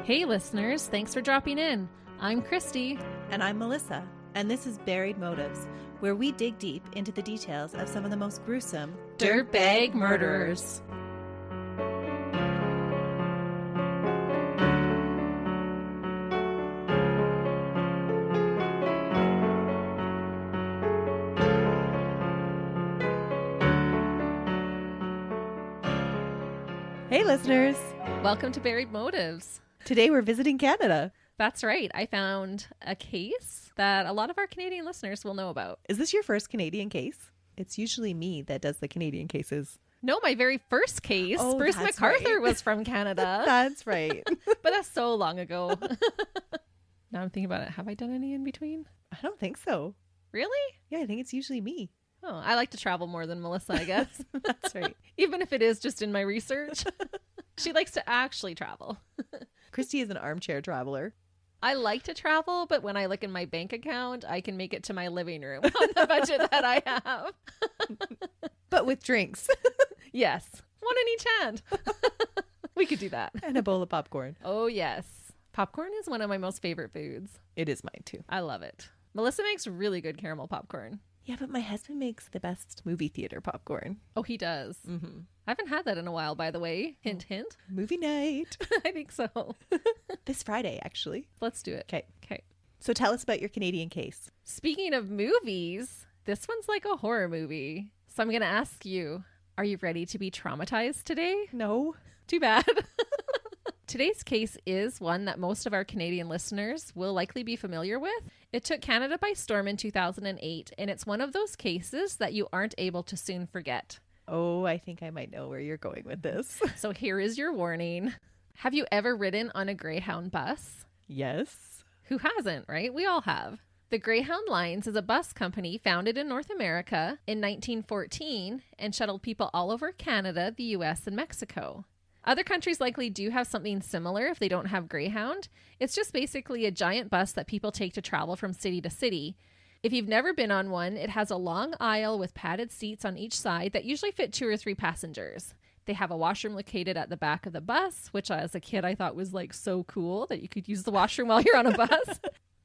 Hey listeners, thanks for dropping in. I'm Christy. And I'm Melissa, and this is Buried Motives, where we dig deep into the details of some of the most gruesome Dirtbag murderers. Hey listeners! Welcome to Buried Motives. Today we're visiting Canada. That's right. I found a case that a lot of our Canadian listeners will know about. Is this your first Canadian case? It's usually me that does the Canadian cases. No, my very first case, Bruce that's MacArthur right. was from Canada. That's right. But that's so long ago. Now I'm thinking about it. Have I done any in between? I don't think so. Really? Yeah, I think it's usually me. Oh, I like to travel more than Melissa, I guess. That's right. Even if it is just in my research. She likes to actually travel. Christy is an armchair traveler. I like to travel, but when I look in my bank account, I can make it to my living room on the budget that I have. But with drinks. Yes. One in each hand. We could do that. And a bowl of popcorn. Oh, yes. Popcorn is one of my most favorite foods. It is mine too. I love it. Melissa makes really good caramel popcorn. Yeah, but my husband makes the best movie theater popcorn. Oh, he does. Mm-hmm. I haven't had that in a while, by the way. Hint, hint. Movie night. I think so. This Friday, actually. Let's do it. Okay. Okay. So tell us about your Canadian case. Speaking of movies, this one's like a horror movie. So I'm going to ask you, are you ready to be traumatized today? No. Too bad. Today's case is one that most of our Canadian listeners will likely be familiar with. It took Canada by storm in 2008, and it's one of those cases that you aren't able to soon forget. Oh, I think I might know where you're going with this. So here is your warning. Have you ever ridden on a Greyhound bus? Yes. Who hasn't, right? We all have. The Greyhound Lines is a bus company founded in North America in 1914 and shuttled people all over Canada, the US, and Mexico. Other countries likely do have something similar if they don't have Greyhound. It's just basically a giant bus that people take to travel from city to city. If you've never been on one, it has a long aisle with padded seats on each side that usually fit 2 or 3 passengers. They have a washroom located at the back of the bus, which as a kid I thought was like so cool that you could use the washroom while you're on a bus.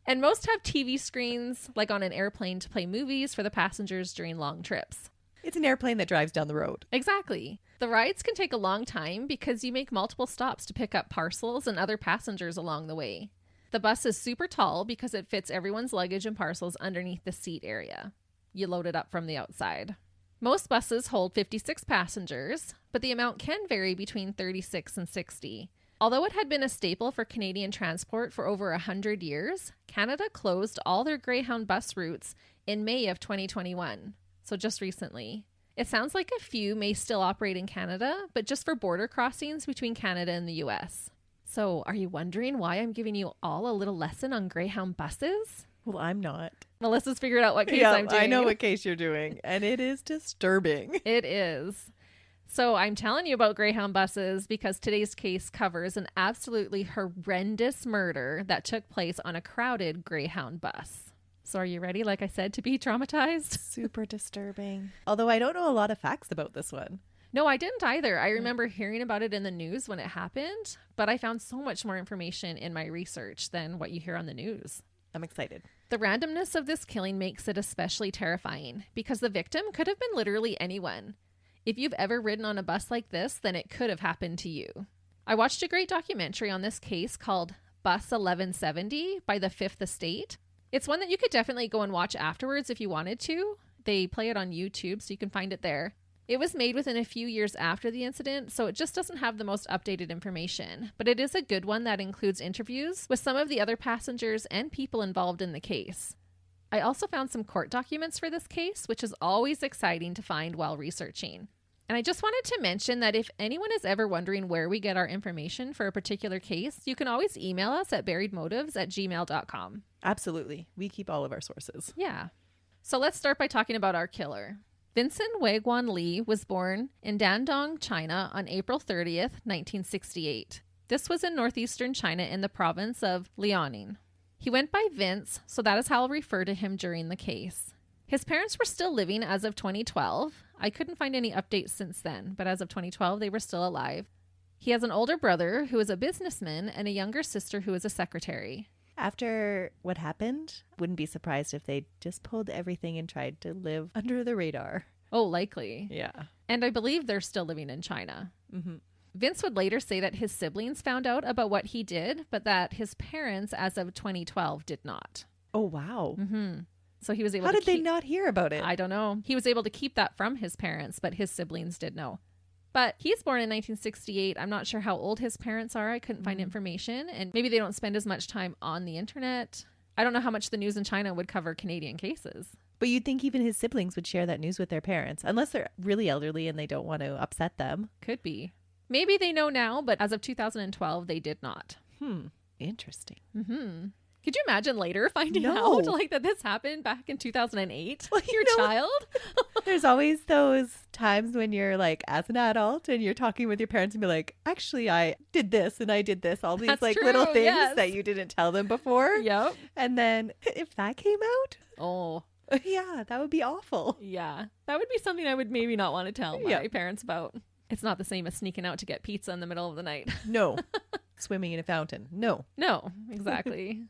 And most have TV screens, like on an airplane, to play movies for the passengers during long trips. It's an airplane that drives down the road. Exactly. The rides can take a long time because you make multiple stops to pick up parcels and other passengers along the way. The bus is super tall because it fits everyone's luggage and parcels underneath the seat area. You load it up from the outside. Most buses hold 56 passengers, but the amount can vary between 36 and 60. Although it had been a staple for Canadian transport for over 100 years, Canada closed all their Greyhound bus routes in May of 2021, so just recently. It sounds like a few may still operate in Canada, but just for border crossings between Canada and the US. So are you wondering why I'm giving you all a little lesson on Greyhound buses? Well, I'm not. Melissa's figured out what case I'm doing. I know what case you're doing, and it is disturbing. It is. So I'm telling you about Greyhound buses because today's case covers an absolutely horrendous murder that took place on a crowded Greyhound bus. So are you ready, like I said, to be traumatized? Super disturbing. Although I don't know a lot of facts about this one. No, I didn't either. I remember hearing about it in the news when it happened, but I found so much more information in my research than what you hear on the news. I'm excited. The randomness of this killing makes it especially terrifying because the victim could have been literally anyone. If you've ever ridden on a bus like this, then it could have happened to you. I watched a great documentary on this case called Bus 1170 by the Fifth Estate. It's one that you could definitely go and watch afterwards if you wanted to. They play it on YouTube, so you can find it there. It was made within a few years after the incident, so it just doesn't have the most updated information. But it is a good one that includes interviews with some of the other passengers and people involved in the case. I also found some court documents for this case, which is always exciting to find while researching. And I just wanted to mention that if anyone is ever wondering where we get our information for a particular case, you can always email us at buriedmotives@gmail.com. Absolutely. We keep all of our sources. Yeah. So let's start by talking about our killer. Vincent Li was born in Dandong, China on April 30th, 1968. This was in northeastern China in the province of Liaoning. He went by Vince, so that is how I'll refer to him during the case. His parents were still living as of 2012. I couldn't find any updates since then, but as of 2012, they were still alive. He has an older brother who is a businessman and a younger sister who is a secretary. After what happened, wouldn't be surprised if they just pulled everything and tried to live under the radar. Oh, likely. Yeah. And I believe they're still living in China. Mm-hmm. Vince would later say that his siblings found out about what he did, but that his parents, as of 2012, did not. Oh, wow. Mm-hmm. So he was able How to did they not hear about it? I don't know. He was able to keep that from his parents, but his siblings did know. But he's born in 1968. I'm not sure how old his parents are. I couldn't find information. And maybe they don't spend as much time on the internet. I don't know how much the news in China would cover Canadian cases. But you'd think even his siblings would share that news with their parents, unless they're really elderly and they don't want to upset them. Could be. Maybe they know now, but as of 2012, they did not. Interesting. Mm-hmm. Could you imagine later finding No. out like that this happened back in 2008? Well, Your child? There's always those times when you're like, as an adult, and you're talking with your parents and be like, actually, I did this and I did this. All these That's like true, little things yes. that you didn't tell them before. Yep. And then if that came out, Oh, yeah, that would be awful. yeah. That would be something I would maybe not want to tell my Yeah. parents about. It's not the same as sneaking out to get pizza in the middle of the night. No. Swimming in a fountain. No. No, exactly.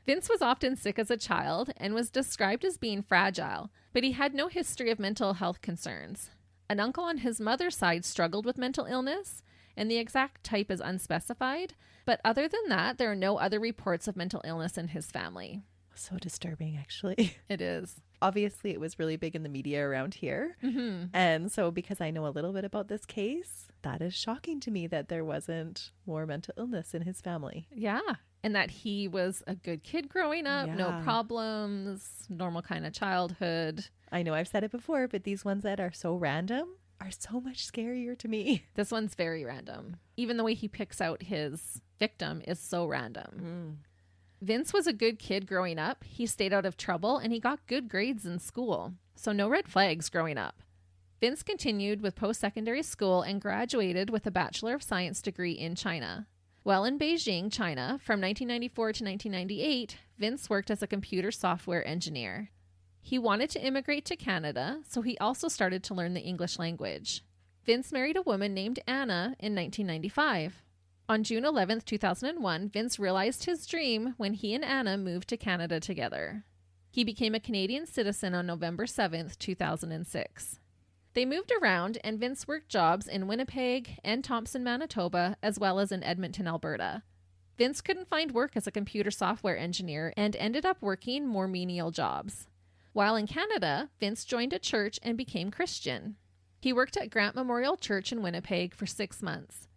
Vince was often sick as a child and was described as being fragile, but he had no history of mental health concerns. An uncle on his mother's side struggled with mental illness, and the exact type is unspecified, but other than that, there are no other reports of mental illness in his family. So disturbing, actually. It is. Obviously, it was really big in the media around here. Mm-hmm. And so because I know a little bit about this case, that is shocking to me that there wasn't more mental illness in his family. Yeah. And that he was a good kid growing up, no Yeah. problems, normal kind of childhood. I know I've said it before, but these ones that are so random are so much scarier to me. This one's very random. Even the way he picks out his victim is so random. Vince was a good kid growing up. He stayed out of trouble and he got good grades in school. So no red flags growing up. Vince continued with post-secondary school and graduated with a Bachelor of Science degree in China. While in Beijing, China, from 1994 to 1998, Vince worked as a computer software engineer. He wanted to immigrate to Canada, so he also started to learn the English language. Vince married a woman named Anna in 1995. On June 11th, 2001, Vince realized his dream when he and Anna moved to Canada together. He became a Canadian citizen on November 7th, 2006. They moved around, and Vince worked jobs in Winnipeg and Thompson, Manitoba, as well as in Edmonton, Alberta. Vince couldn't find work as a computer software engineer and ended up working more menial jobs. While in Canada, Vince joined a church and became Christian. He worked at Grant Memorial Church in Winnipeg for 6 months.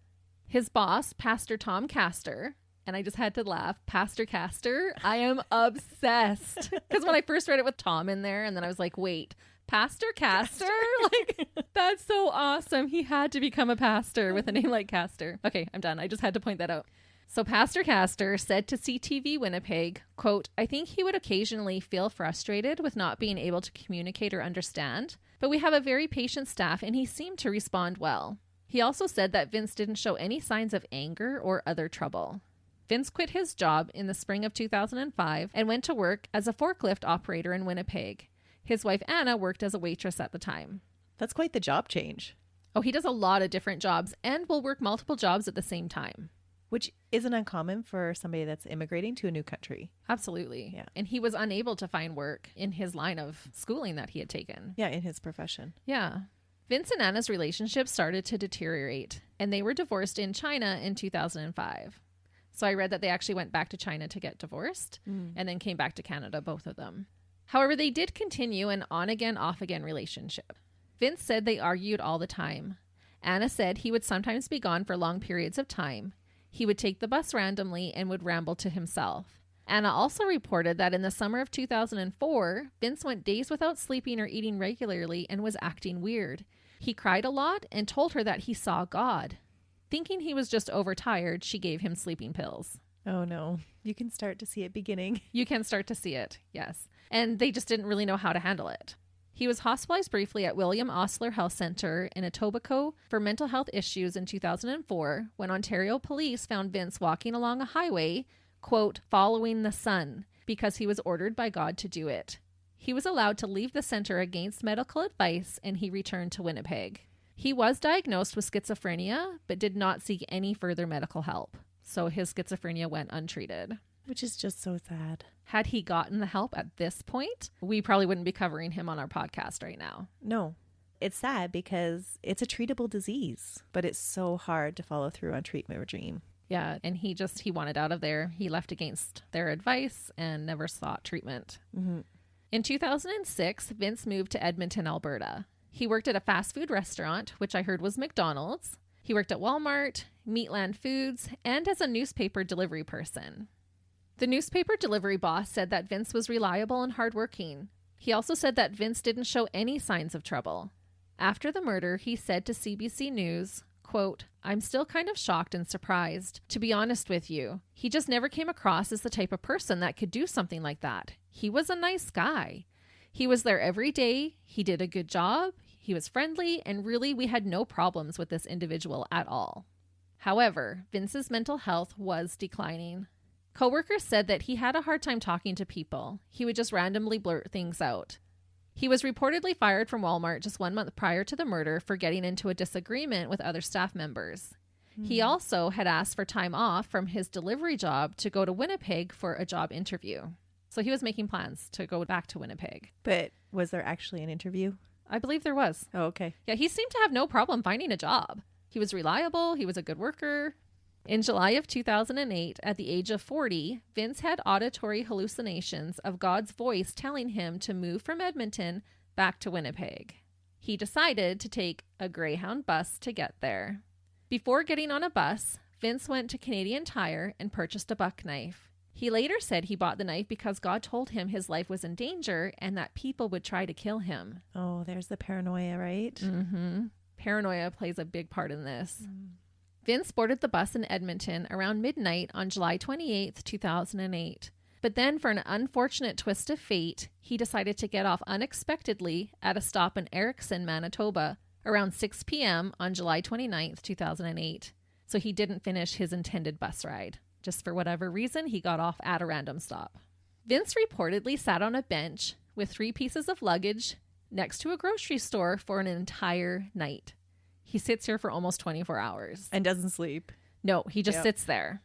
His boss, Pastor Tom Castor, and I just had to laugh, Pastor Castor, I am obsessed. Because when I first read it with Tom in there, and then I was like, wait, Pastor Castor? Like, that's so awesome. He had to become a pastor with a name like Castor. Okay, I'm done. I just had to point that out. So Pastor Castor said to CTV Winnipeg, quote, I think he would occasionally feel frustrated with not being able to communicate or understand, but we have a very patient staff and he seemed to respond well. He also said that Vince didn't show any signs of anger or other trouble. Vince quit his job in the spring of 2005 and went to work as a forklift operator in Winnipeg. His wife Anna worked as a waitress at the time. That's quite the job change. Oh, he does a lot of different jobs and will work multiple jobs at the same time. Which isn't uncommon for somebody that's immigrating to a new country. Absolutely. Yeah. And he was unable to find work in his line of schooling that he had taken. Yeah, in his profession. Yeah. Vince and Anna's relationship started to deteriorate, and they were divorced in China in 2005. So I read that they actually went back to China to get divorced and then came back to Canada, both of them. However, they did continue an on-again, off-again relationship. Vince said they argued all the time. Anna said he would sometimes be gone for long periods of time. He would take the bus randomly and would ramble to himself. Anna also reported that in the summer of 2004, Vince went days without sleeping or eating regularly and was acting weird. He cried a lot and told her that he saw God. Thinking he was just overtired, she gave him sleeping pills. Oh no. You can start to see it beginning. You can start to see it, yes. And they just didn't really know how to handle it. He was hospitalized briefly at William Osler Health Centre in Etobicoke for mental health issues in 2004 when Ontario police found Vince walking along a highway, quote, following the sun, because he was ordered by God to do it. He was allowed to leave the centre against medical advice and he returned to Winnipeg. He was diagnosed with schizophrenia, but did not seek any further medical help. So his schizophrenia went untreated. Which is just so sad. Had he gotten the help at this point, we probably wouldn't be covering him on our podcast right now. No. It's sad because it's a treatable disease, but it's so hard to follow through on treatment regime. Yeah, and he wanted out of there. He left against their advice and never sought treatment. Mm-hmm. In 2006, Vince moved to Edmonton, Alberta. He worked at a fast food restaurant, which I heard was McDonald's. He worked at Walmart, Meatland Foods, and as a newspaper delivery person. The newspaper delivery boss said that Vince was reliable and hardworking. He also said that Vince didn't show any signs of trouble. After the murder, he said to CBC News, quote, "I'm still kind of shocked and surprised. To be honest with you, he just never came across as the type of person that could do something like that. He was a nice guy. He was there every day. He did a good job. He was friendly, and really we had no problems with this individual at all." However, Vince's mental health was declining. Coworkers said that he had a hard time talking to people. He would just randomly blurt things out. He was reportedly fired from Walmart just 1 month prior to the murder for getting into a disagreement with other staff members. He also had asked for time off from his delivery job to go to Winnipeg for a job interview. So he was making plans to go back to Winnipeg. But was there actually an interview? I believe there was. Oh, okay. Yeah, he seemed to have no problem finding a job. He was reliable. He was a good worker. In July of 2008, at the age of 40, Vince had auditory hallucinations of God's voice telling him to move from Edmonton back to Winnipeg. He decided to take a Greyhound bus to get there. Before getting on a bus, Vince went to Canadian Tire and purchased a buck knife. He later said he bought the knife because God told him his life was in danger and that people would try to kill him. Oh, there's the paranoia, right? Mm-hmm. Paranoia plays a big part in this. Vince boarded the bus in Edmonton around midnight on July 28, 2008. But then, for an unfortunate twist of fate, he decided to get off unexpectedly at a stop in Erickson, Manitoba, around 6 p.m. on July 29, 2008. So he didn't finish his intended bus ride. Just for whatever reason, he got off at a random stop. Vince reportedly sat on a bench with 3 pieces of luggage next to a grocery store for an entire night. He sits here for almost 24 hours. And doesn't sleep. No, he just sits there.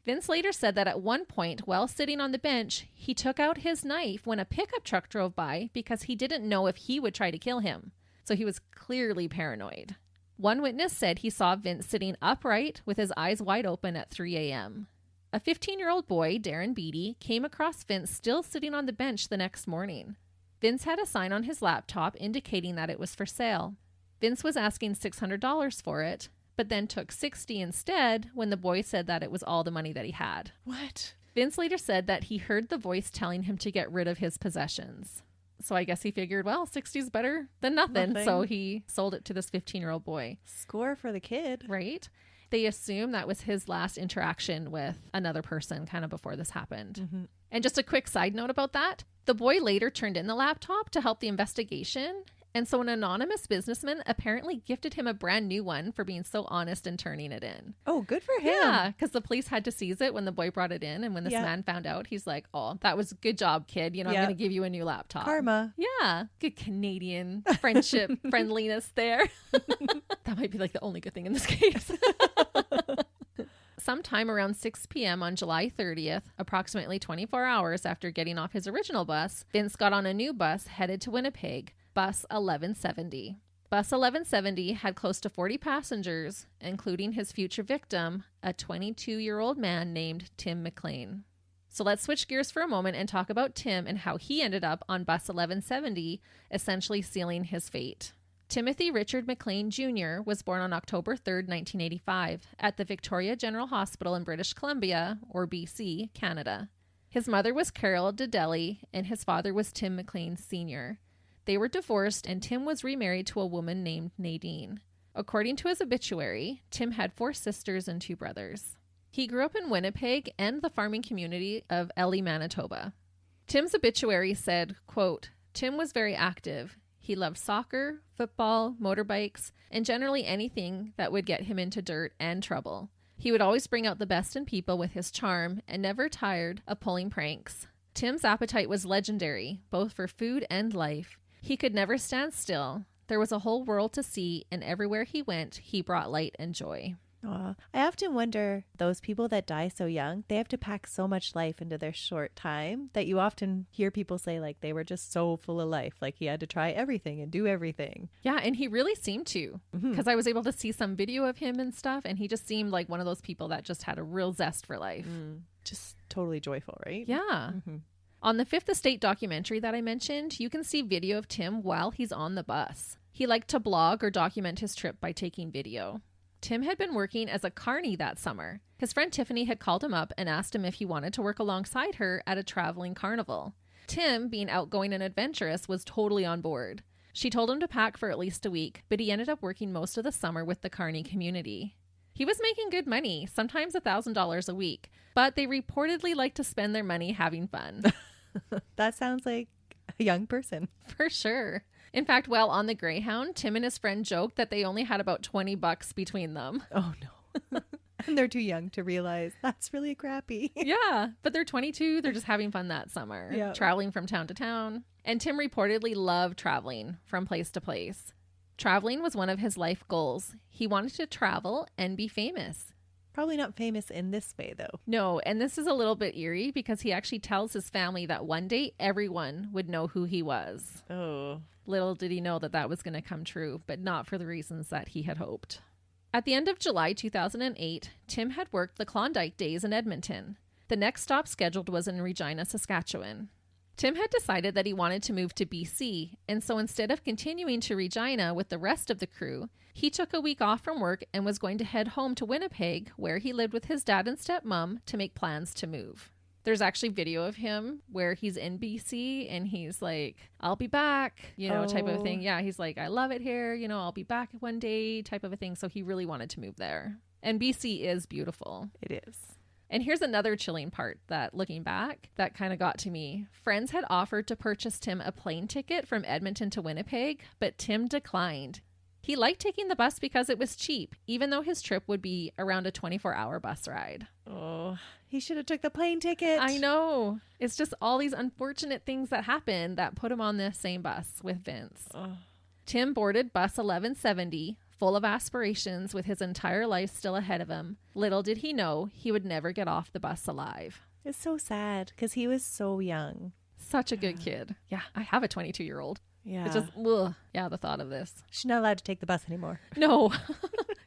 Vince later said that at one point, while sitting on the bench, he took out his knife when a pickup truck drove by because he didn't know if he would try to kill him. So he was clearly paranoid. One witness said he saw Vince sitting upright with his eyes wide open at 3 a.m. A 15-year-old boy, Darren Beatty, came across Vince still sitting on the bench the next morning. Vince had a sign on his laptop indicating that it was for sale. Vince was asking $600 for it, but then took $60 instead when the boy said that it was all the money that he had. What? Vince later said that he heard the voice telling him to get rid of his possessions. So I guess he figured, well, 60 is better than nothing. So he sold it to this 15-year-old boy. Score for the kid. Right? They assume that was his last interaction with another person kind of before this happened. Mm-hmm. And just a quick side note about that. The boy later turned in the laptop to help the investigation. And so an anonymous businessman apparently gifted him a brand new one for being so honest and turning it in. Oh, good for him. Yeah, because the police had to seize it when the boy brought it in. And when this man found out, he's like, oh, that was a good job, kid. You know, I'm going to give you a new laptop. Karma. Yeah. Good Canadian friendship, friendliness there. That might be like the only good thing in this case. Sometime around 6 p.m. on July 30th, approximately 24 hours after getting off his original bus, Vince got on a new bus headed to Winnipeg. Bus 1170. Bus 1170 had close to 40 passengers, including his future victim, a 22-year-old man named Tim McLean. So let's switch gears for a moment and talk about Tim and how he ended up on Bus 1170, essentially sealing his fate. Timothy Richard McLean Jr. was born on October 3rd, 1985, at the Victoria General Hospital in British Columbia, or BC, Canada. His mother was Carol Dedeli, and his father was Tim McLean Sr. They were divorced, and Tim was remarried to a woman named Nadine. According to his obituary, Tim had 4 sisters and 2 brothers. He grew up in Winnipeg and the farming community of Elie, Manitoba. Tim's obituary said, quote, Tim was very active. He loved soccer, football, motorbikes, and generally anything that would get him into dirt and trouble. He would always bring out the best in people with his charm and never tired of pulling pranks. Tim's appetite was legendary, both for food and life. He could never stand still. There was a whole world to see, and everywhere he went, he brought light and joy. Aw. I often wonder, those people that die so young, they have to pack so much life into their short time that you often hear people say like they were just so full of life, like he had to try everything and do everything. Yeah, and he really seemed to, because I was able to see some video of him and stuff, and he just seemed like one of those people that just had a real zest for life. Just totally joyful, right? Yeah. On the Fifth Estate documentary that I mentioned, you can see video of Tim while he's on the bus. He liked to blog or document his trip by taking video. Tim had been working as a carny that summer. His friend Tiffany had called him up and asked him if he wanted to work alongside her at a traveling carnival. Tim, being outgoing and adventurous, was totally on board. She told him to pack for at least a week, but he ended up working most of the summer with the carny community. He was making good money, sometimes $1,000 a week, but they reportedly liked to spend their money having fun. That sounds like a young person. For sure. In fact, while on the Greyhound, Tim and his friend joked that they only had about $20 between them. Oh, no. And they're too young to realize that's really crappy. Yeah, but they're 22. They're just having fun that summer, traveling from town to town. And Tim reportedly loved traveling from place to place. Traveling was one of his life goals. He wanted to travel and be famous. Probably not famous in this way, though. No, and this is a little bit eerie because he actually tells his family that one day everyone would know who he was. Oh. Little did he know that that was going to come true, but not for the reasons that he had hoped. At the end of July 2008, Tim had worked the Klondike Days in Edmonton. The next stop scheduled was in Regina, Saskatchewan. Tim had decided that he wanted to move to BC, and so instead of continuing to Regina with the rest of the crew, he took a week off from work and was going to head home to Winnipeg, where he lived with his dad and stepmom, to make plans to move. There's actually video of him where he's in BC and he's like, I'll be back, type of thing. Yeah, he's like, I love it here, I'll be back one day type of a thing. So he really wanted to move there. And BC is beautiful. It is. And here's another chilling part that, looking back, that kind of got to me. Friends had offered to purchase Tim a plane ticket from Edmonton to Winnipeg, but Tim declined. He liked taking the bus because it was cheap, even though his trip would be around a 24-hour bus ride. Oh, he should have took the plane ticket. I know. It's just all these unfortunate things that happened that put him on the same bus with Vince. Oh. Tim boarded bus 1170, full of aspirations with his entire life still ahead of him. Little did he know he would never get off the bus alive. It's so sad because he was so young. Such a good kid. Yeah, I have a 22-year-old. Yeah. It's just, ugh. Yeah, the thought of this. She's not allowed to take the bus anymore. No.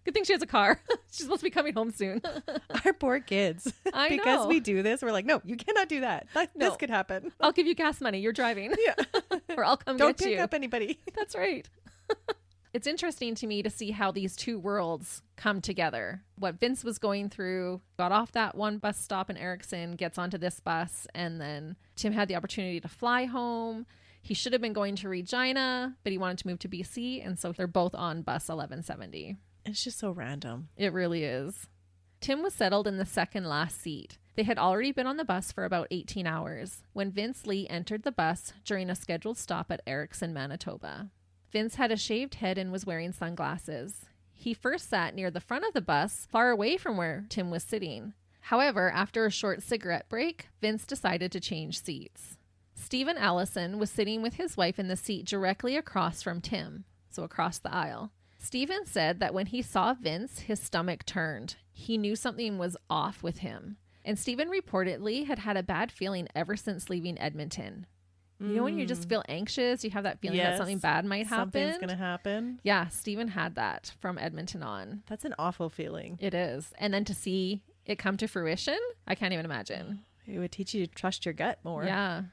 Good thing she has a car. She's supposed to be coming home soon. Our poor kids. I know. Because we do this, we're like, no, you cannot do that. This could happen. I'll give you gas money. You're driving. Yeah. Or I'll come Don't get you. pick up anybody. That's right. It's interesting to me to see how these two worlds come together. What Vince was going through, got off that one bus stop in Erickson, gets onto this bus, and then Tim had the opportunity to fly home. He should have been going to Regina, but he wanted to move to BC, and so they're both on bus 1170. It's just so random. It really is. Tim was settled in the second last seat. They had already been on the bus for about 18 hours when Vince Li entered the bus during a scheduled stop at Erickson, Manitoba. Vince had a shaved head and was wearing sunglasses. He first sat near the front of the bus, far away from where Tim was sitting. However, after a short cigarette break, Vince decided to change seats. Stephen Allison was sitting with his wife in the seat directly across from Tim, so across the aisle. Stephen said that when he saw Vince, his stomach turned. He knew something was off with him. And Stephen reportedly had had a bad feeling ever since leaving Edmonton. You know when you just feel anxious, you have that feeling that something bad might happen? Something's going to happen. Yeah, Stephen had that from Edmonton on. That's an awful feeling. It is. And then to see it come to fruition, I can't even imagine. It would teach you to trust your gut more. Yeah.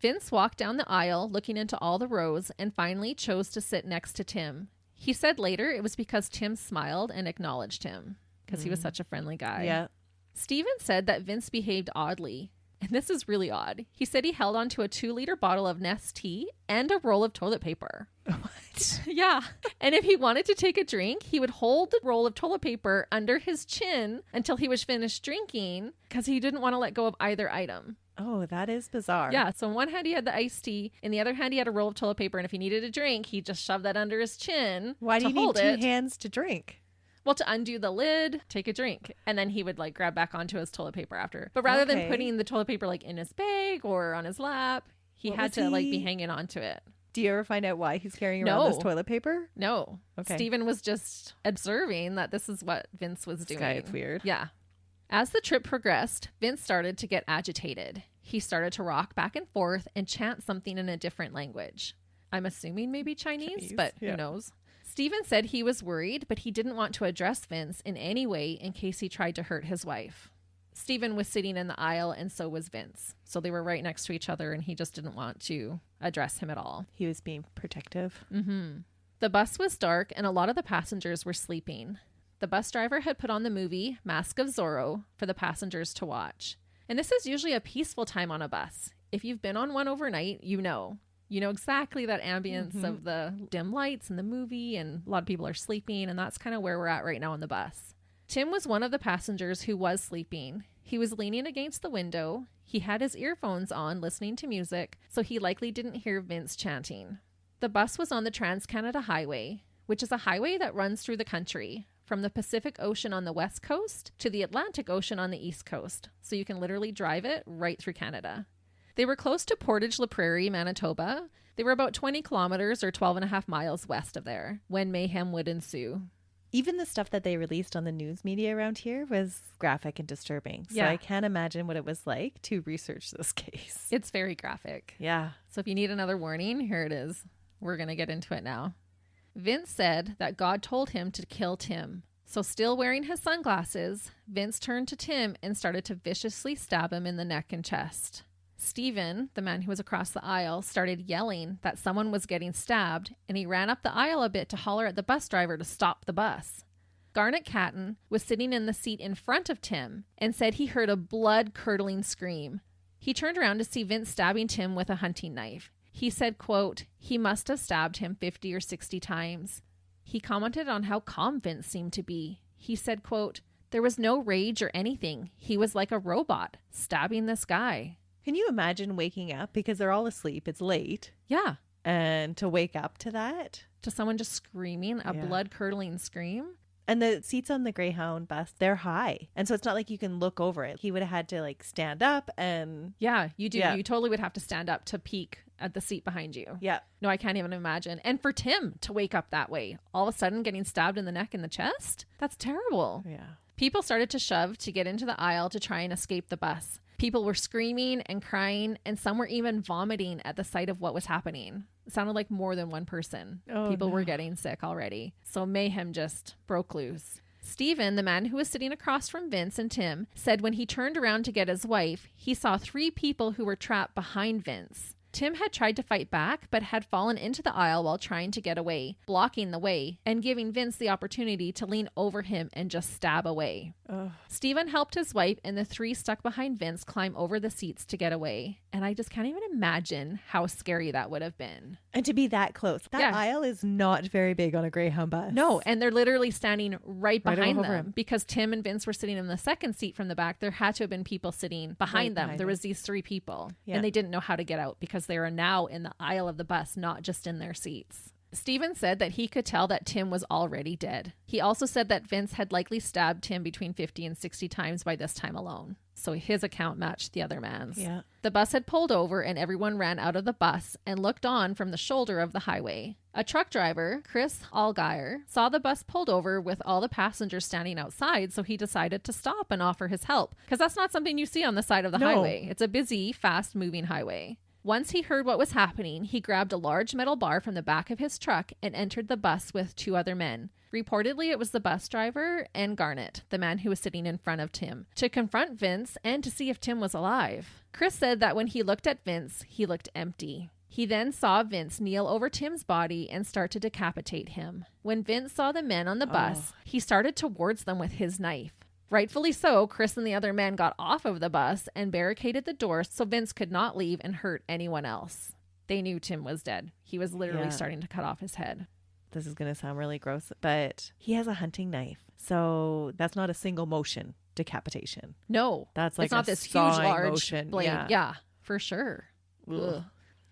Vince walked down the aisle, looking into all the rows, and finally chose to sit next to Tim. He said later it was because Tim smiled and acknowledged him, because he was such a friendly guy. Yeah. Stephen said that Vince behaved oddly. And this is really odd. He said he held onto a 2-liter bottle of Nest tea and a roll of toilet paper. What? Yeah. And if he wanted to take a drink, he would hold the roll of toilet paper under his chin until he was finished drinking because he didn't want to let go of either item. Oh, that is bizarre. Yeah. So in one hand, he had the iced tea. In the other hand, he had a roll of toilet paper. And if he needed a drink, he just shoved that under his chin. Why do you need two hands to drink? Well, to undo the lid, take a drink. And then he would like grab back onto his toilet paper after. But rather than putting the toilet paper like in his bag or on his lap, he had to like be hanging onto it. Do you ever find out why he's carrying around this toilet paper? No. Okay. Stephen was just observing that this is what Vince was doing. This guy, it's weird. Yeah. As the trip progressed, Vince started to get agitated. He started to rock back and forth and chant something in a different language. I'm assuming maybe Chinese, but who knows? Stephen said he was worried, but he didn't want to address Vince in any way in case he tried to hurt his wife. Stephen was sitting in the aisle and so was Vince. So they were right next to each other and he just didn't want to address him at all. He was being protective. Mm-hmm. The bus was dark and a lot of the passengers were sleeping. The bus driver had put on the movie Mask of Zorro for the passengers to watch. And this is usually a peaceful time on a bus. If you've been on one overnight, you know. You know exactly that ambience of the dim lights and the movie, and a lot of people are sleeping, and that's kind of where we're at right now on the bus. Tim was one of the passengers who was sleeping. He was leaning against the window. He had his earphones on listening to music, so he likely didn't hear Vince chanting. The bus was on the Trans-Canada Highway, which is a highway that runs through the country, from the Pacific Ocean on the west coast to the Atlantic Ocean on the east coast, so you can literally drive it right through Canada. They were close to Portage-la Prairie, Manitoba. They were about 20 kilometers or 12 and a half miles west of there when mayhem would ensue. Even the stuff that they released on the news media around here was graphic and disturbing. So I can't imagine what it was like to research this case. It's very graphic. Yeah. So if you need another warning, here it is. We're going to get into it now. Vince said that God told him to kill Tim. So still wearing his sunglasses, Vince turned to Tim and started to viciously stab him in the neck and chest. Stephen, the man who was across the aisle, started yelling that someone was getting stabbed, and he ran up the aisle a bit to holler at the bus driver to stop the bus. Garnet Catton was sitting in the seat in front of Tim and said he heard a blood-curdling scream. He turned around to see Vince stabbing Tim with a hunting knife. He said, quote, he must have stabbed him 50 or 60 times. He commented on how calm Vince seemed to be. He said, quote, there was no rage or anything. He was like a robot, stabbing this guy. Can you imagine waking up because they're all asleep? It's late. Yeah. And to wake up to that? To someone just screaming, a blood-curdling scream. And the seats on the Greyhound bus, they're high. And so it's not like you can look over it. He would have had to like stand up and... Yeah, you do. Yeah. You totally would have to stand up to peek at the seat behind you. Yeah. No, I can't even imagine. And for Tim to wake up that way, all of a sudden getting stabbed in the neck and the chest, that's terrible. Yeah. People started to shove to get into the aisle to try and escape the bus. People were screaming and crying, and some were even vomiting at the sight of what was happening. It sounded like more than one person. People were getting sick already. So mayhem just broke loose. Stephen, the man who was sitting across from Vince and Tim, said when he turned around to get his wife, he saw 3 people who were trapped behind Vince. Tim had tried to fight back, but had fallen into the aisle while trying to get away, blocking the way, and giving Vince the opportunity to lean over him and just stab away. Stephen helped his wife, and the 3 stuck behind Vince climb over the seats to get away. And I just can't even imagine how scary that would have been. And to be that close. That aisle is not very big on a Greyhound bus. No, and they're literally standing right behind them. Because Tim and Vince were sitting in the second seat from the back, there had to have been people sitting behind them. There was these 3 people. Yeah. And they didn't know how to get out because they are now in the aisle of the bus, not just in their seats. Stephen said that he could tell that Tim was already dead. He also said that Vince had likely stabbed Tim between 50 and 60 times by this time alone. So his account matched the other man's. Yeah. The bus had pulled over and everyone ran out of the bus and looked on from the shoulder of the highway. A truck driver, Chris Allgaier, saw the bus pulled over with all the passengers standing outside, so he decided to stop and offer his help. Because that's not something you see on the side of the highway. It's a busy, fast-moving highway. Once he heard what was happening, he grabbed a large metal bar from the back of his truck and entered the bus with 2 other men. Reportedly, it was the bus driver and Garnet, the man who was sitting in front of Tim, to confront Vince and to see if Tim was alive. Chris said that when he looked at Vince, he looked empty. He then saw Vince kneel over Tim's body and start to decapitate him. When Vince saw the men on the bus, he started towards them with his knife. Rightfully so, Chris and the other men got off of the bus and barricaded the door so Vince could not leave and hurt anyone else. They knew Tim was dead. He was literally starting to cut off his head. This is going to sound really gross, but he has a hunting knife. So that's not a single motion decapitation. No. That's like it's not this huge, large blade. Yeah, for sure. Ugh.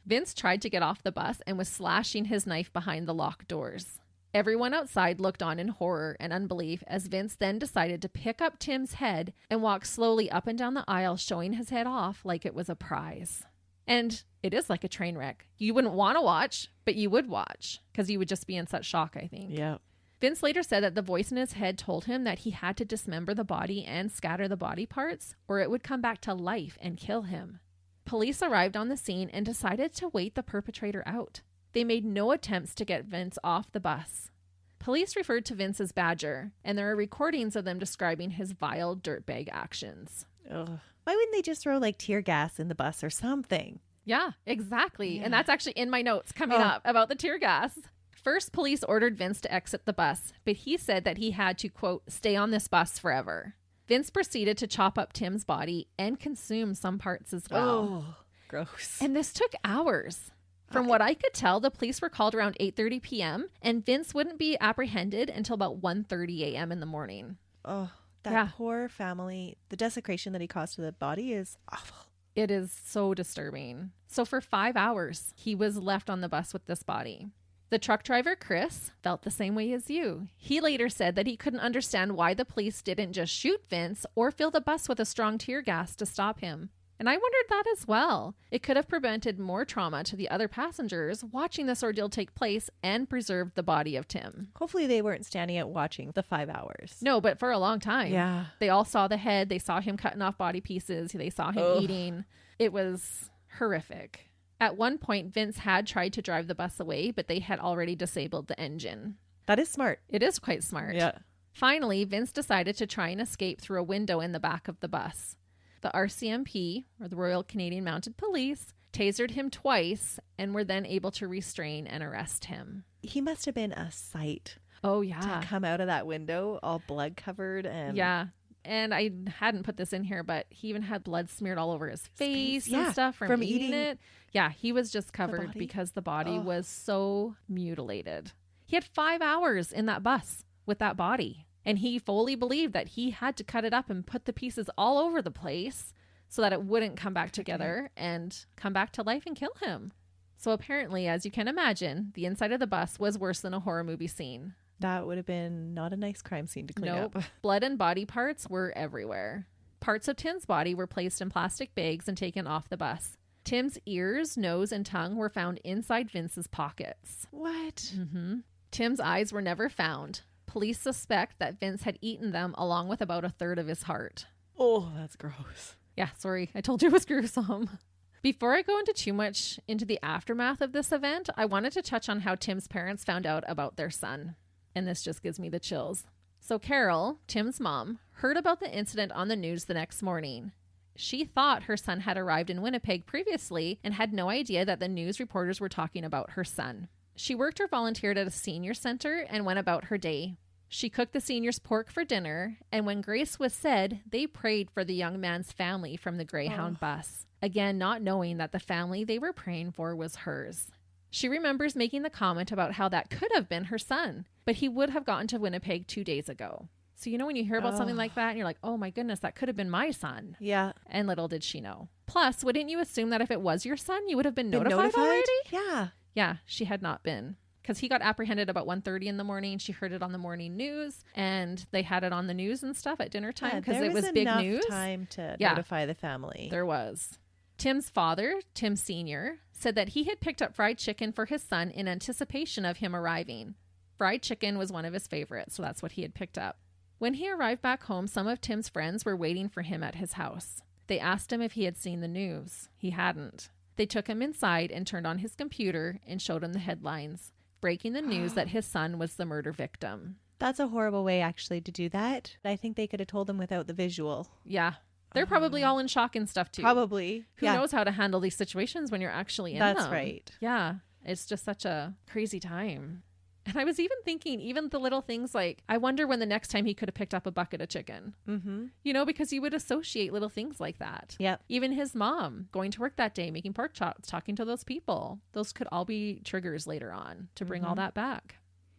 Vince tried to get off the bus and was slashing his knife behind the locked doors. Everyone outside looked on in horror and unbelief as Vince then decided to pick up Tim's head and walk slowly up and down the aisle, showing his head off like it was a prize. And it is like a train wreck. You wouldn't want to watch, but you would watch because you would just be in such shock, I think. Yeah. Vince later said that the voice in his head told him that he had to dismember the body and scatter the body parts, or it would come back to life and kill him. Police arrived on the scene and decided to wait the perpetrator out. They made no attempts to get Vince off the bus. Police referred to Vince as Badger, and there are recordings of them describing his vile dirtbag actions. Ugh. Why wouldn't they just throw like tear gas in the bus or something? Yeah, exactly. Yeah. And that's actually in my notes coming up about the tear gas. First, police ordered Vince to exit the bus, but he said that he had to, quote, stay on this bus forever. Vince proceeded to chop up Tim's body and consume some parts as well. Oh, gross. And this took hours. From what I could tell, the police were called around 8:30 p.m. and Vince wouldn't be apprehended until about 1:30 a.m. in the morning. Oh, that poor family. The desecration that he caused to the body is awful. It is so disturbing. So for 5 hours, he was left on the bus with this body. The truck driver, Chris, felt the same way as you. He later said that he couldn't understand why the police didn't just shoot Vince or fill the bus with a strong tear gas to stop him. And I wondered that as well. It could have prevented more trauma to the other passengers watching this ordeal take place and preserved the body of Tim. Hopefully they weren't standing out watching the 5 hours. No, but for a long time. Yeah. They all saw the head. They saw him cutting off body pieces. They saw him eating. It was horrific. At one point, Vince had tried to drive the bus away, but they had already disabled the engine. That is smart. It is quite smart. Yeah. Finally, Vince decided to try and escape through a window in the back of the bus. The RCMP, or the Royal Canadian Mounted Police, tasered him twice and were then able to restrain and arrest him. He must have been a sight. Oh, yeah. To come out of that window all blood covered and... Yeah. And I hadn't put this in here, but he even had blood smeared all over his face and stuff from eating it. Yeah, he was just covered because the body was so mutilated. He had 5 hours in that bus with that body. And he fully believed that he had to cut it up and put the pieces all over the place so that it wouldn't come back together and come back to life and kill him. So apparently, as you can imagine, the inside of the bus was worse than a horror movie scene. That would have been not a nice crime scene to clean up. Blood and body parts were everywhere. Parts of Tim's body were placed in plastic bags and taken off the bus. Tim's ears, nose, and tongue were found inside Vince's pockets. What? Mm-hmm. Tim's eyes were never found. Police suspect that Vince had eaten them along with about a third of his heart. Oh, that's gross. Yeah, sorry. I told you it was gruesome. Before I go into too much into the aftermath of this event, I wanted to touch on how Tim's parents found out about their son. And this just gives me the chills. So Carol, Tim's mom, heard about the incident on the news the next morning. She thought her son had arrived in Winnipeg previously and had no idea that the news reporters were talking about her son. She worked or volunteered at a senior center and went about her day. She cooked the seniors pork for dinner, and when grace was said, they prayed for the young man's family from the Greyhound bus. Again, not knowing that the family they were praying for was hers. She remembers making the comment about how that could have been her son, but he would have gotten to Winnipeg 2 days ago. So, you know, when you hear about something like that and you're like, oh my goodness, that could have been my son. Yeah. And little did she know. Plus, wouldn't you assume that if it was your son, you would have been notified already? Yeah. Yeah, she had not been. Because he got apprehended about 1:30 in the morning. She heard it on the morning news, and they had it on the news and stuff at dinner time because it was big news. Time to notify the family. There was. Tim's father, Tim Sr., said that he had picked up fried chicken for his son in anticipation of him arriving. Fried chicken was one of his favorites, so that's what he had picked up. When he arrived back home, some of Tim's friends were waiting for him at his house. They asked him if he had seen the news. He hadn't. They took him inside and turned on his computer and showed him the headlines, breaking the news that his son was the murder victim. That's a horrible way, actually, to do that. I think they could have told him without the visual. Yeah. They're probably all in shock and stuff, too. Probably. Who knows how to handle these situations when you're actually in them? That's right. Yeah. It's just such a crazy time. And I was even thinking, even the little things like, I wonder when the next time he could have picked up a bucket of chicken. Mm-hmm. You know, because you would associate little things like that. Yep. Even his mom going to work that day, making pork chops, talking to those people. Those could all be triggers later on to bring all that back.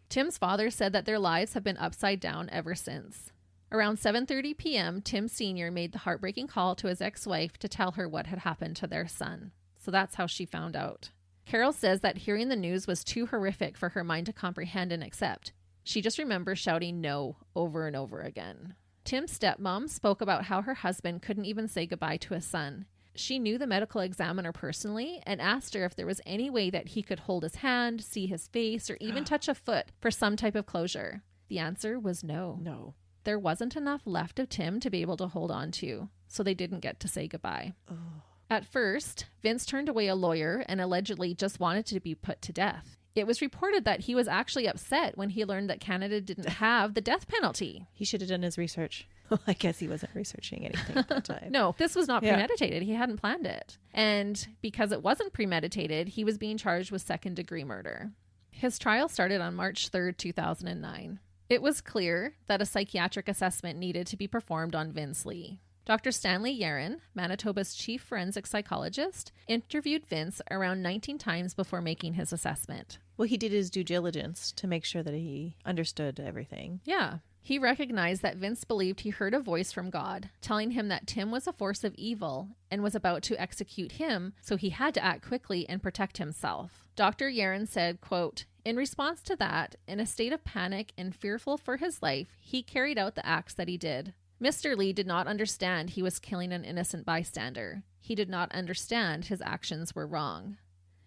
Tim's father said that their lives have been upside down ever since. Around 7:30 p.m., Tim Sr. made the heartbreaking call to his ex-wife to tell her what had happened to their son. So that's how she found out. Carol says that hearing the news was too horrific for her mind to comprehend and accept. She just remembers shouting no over and over again. Tim's stepmom spoke about how her husband couldn't even say goodbye to his son. She knew the medical examiner personally and asked her if there was any way that he could hold his hand, see his face, or even touch a foot for some type of closure. The answer was no. No. There wasn't enough left of Tim to be able to hold on to, so they didn't get to say goodbye. Oh. At first, Vince turned away a lawyer and allegedly just wanted to be put to death. It was reported that he was actually upset when he learned that Canada didn't have the death penalty. He should have done his research. Well, I guess he wasn't researching anything at that time. No, this was not premeditated. He hadn't planned it. And because it wasn't premeditated, he was being charged with second-degree murder. His trial started on March 3rd, 2009. It was clear that a psychiatric assessment needed to be performed on Vince Li. Dr. Stanley Yaren, Manitoba's chief forensic psychologist, interviewed Vince around 19 times before making his assessment. Well, he did his due diligence to make sure that he understood everything. Yeah. He recognized that Vince believed he heard a voice from God, telling him that Tim was a force of evil and was about to execute him, so he had to act quickly and protect himself. Dr. Yaren said, quote, "In response to that, in a state of panic and fearful for his life, he carried out the acts that he did. Mr. Li did not understand he was killing an innocent bystander. He did not understand his actions were wrong."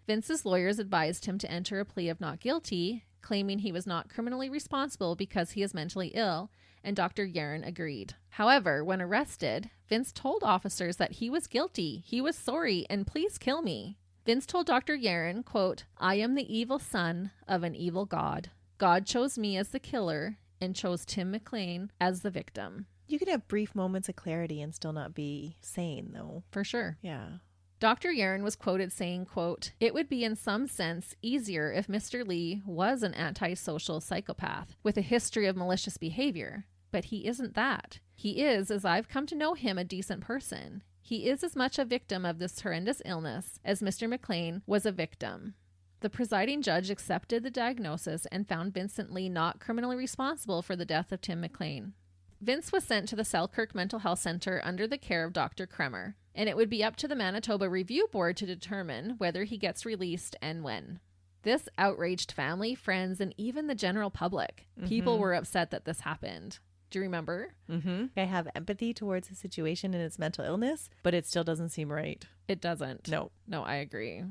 Vince's lawyers advised him to enter a plea of not guilty, claiming he was not criminally responsible because he is mentally ill, and Dr. Yaren agreed. However, when arrested, Vince told officers that he was guilty, he was sorry, and please kill me. Vince told Dr. Yaren, quote, "I am the evil son of an evil God. God chose me as the killer and chose Tim McLean as the victim." You can have brief moments of clarity and still not be sane, though. For sure. Yeah. Dr. Yaren was quoted saying, quote, "It would be in some sense easier if Mr. Li was an antisocial psychopath with a history of malicious behavior, but he isn't that. He is, as I've come to know him, a decent person. He is as much a victim of this horrendous illness as Mr. McLean was a victim." The presiding judge accepted the diagnosis and found Vincent Li not criminally responsible for the death of Tim McLean. Vince was sent to the Selkirk Mental Health Center under the care of Dr. Kremer, and it would be up to the Manitoba Review Board to determine whether he gets released and when. This outraged family, friends, and even the general public. People were upset that this happened. Do you remember? I have empathy towards the situation and his mental illness, but it still doesn't seem right. It doesn't. No, I agree.